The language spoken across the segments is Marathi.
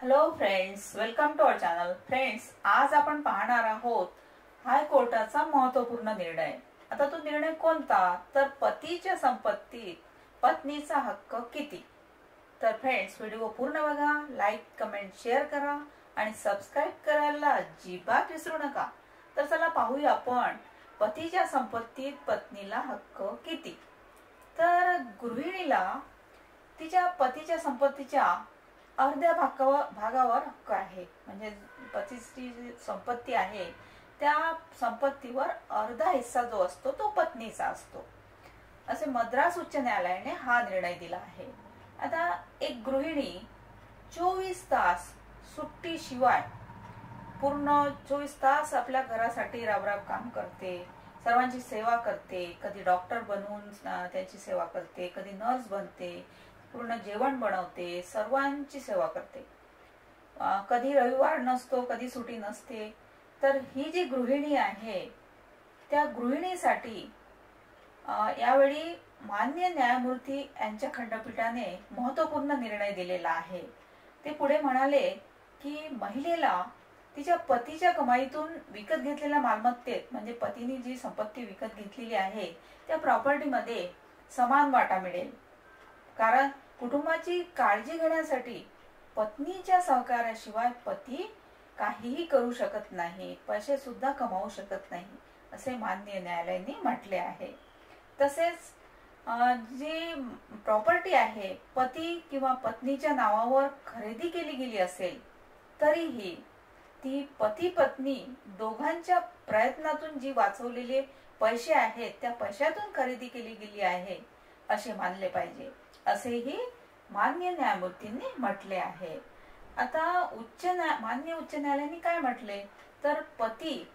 Hello friends, welcome to our channel. Friends, आज आपण पाहणार आहोत हायकोर्टाचा महत्त्वपूर्ण निर्णय. आता तो निर्णय कोणता? तर पतीच्या संपत्तीत पत्नीचा हक्क किती. तर फ्रेंड्स, व्हिडिओ पूर्ण बघा, लाईक कमेंट शेअर करा आणि सबस्क्राईब करायला अजिबात विसरू नका. तर चला पाहूया आपण पतीच्या संपत्तीत पत्नीला हक्क किती. तर गृहिणीला तिच्या पतीच्या संपत्तीच्या अर्ध्या भागावर हक्क आहे. म्हणजे पतीची जी संपत्ती आहे त्या संपत्तीवर अर्धा हिस्सा जो असतो तो पत्नीचा असतो, असे मद्रास उच्च न्यायालयाने हा निर्णय दिला आहे. आता एक गृहिणी 24 तास सुट्टी शिवाय पूर्ण 24 तास आपल्या घरासाठी राबराब काम करते, सर्वांची सेवा करते. कधी डॉक्टर बनवून त्यांची सेवा करते, कधी नर्स बनते, पूर्ण जेवण बनवते, सर्वांची सेवा करते. कधी रविवार नसतो, कधी सुट्टी नसते. तर ही जी गृहिणी आहे त्या गृहिणीसाठी यावेळी मान्य न्यायमूर्ती यांच्या खंडपीठाने महत्त्वपूर्ण निर्णय दिलेला आहे. ते पुढे म्हणाले की महिलेला तिच्या पतीच्या कमाईतून विकत घेतलेल्या मालमत्तेत, म्हणजे पतीने जी संपत्ती विकत घेतलेली आहे त्या प्रॉपर्टीमध्ये समान वाटा मिळेल. कारण कुटुंबाची काळजी घेण्यासाठी पत्नीच्या सहकार्याशिवाय पती काहीही करू शकत नाही, पैसे सुद्धा कमावू शकत नाही, असे मान्य न्यायालयाने म्हटले आहे. तसेच जी प्रॉपर्टी आहे पती किंवा पत्नीच्या नावावर खरेदी केली गेली असेल तरीही ती पती पत्नी दोघांच्या प्रयत्नातून जी वाचवलेले पैसे आहेत त्या पैशातून खरेदी केली गेली आहे असे मानले पाहिजे, असेही मान्य न्यायमूर्तींनी म्हटले आहे. आता मान्य उच्च न्यायालयाने काय म्हटले तर पती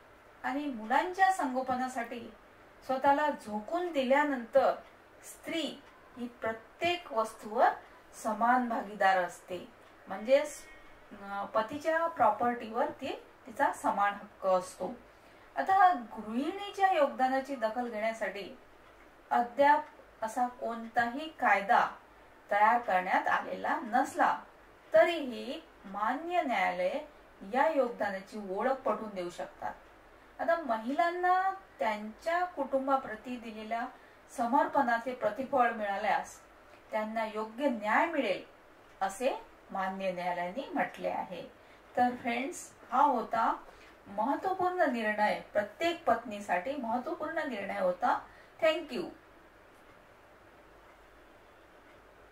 आणि मुलांच्या संगोपनासाठी स्वतःला झोकून दिल्यानंतर स्त्री ही प्रत्येक वस्तूवर समान भागीदार असते. म्हणजे पतीच्या प्रॉपर्टीवर तिचा समान हक्क असतो. आता गृहिणीच्या योगदानाची दखल घेण्यासाठी अद्याप असा कोणताही कायदा तयार करण्यात आलेला नसला तरीही मान्य न्यायालय या योगदानाची ओळख पटवून देऊ शकतात. आता महिलांना त्यांच्या कुटुंबाप्रती दिलेल्या समर्पणाचे प्रतिफळ मिळाल्यास त्यांना योग्य न्याय मिळेल असे मान्य न्यायालयाने म्हटले आहे. तर फ्रेंड्स, हा होता महत्त्वपूर्ण निर्णय, प्रत्येक पत्नीसाठी महत्त्वपूर्ण निर्णय होता. थँक्यू.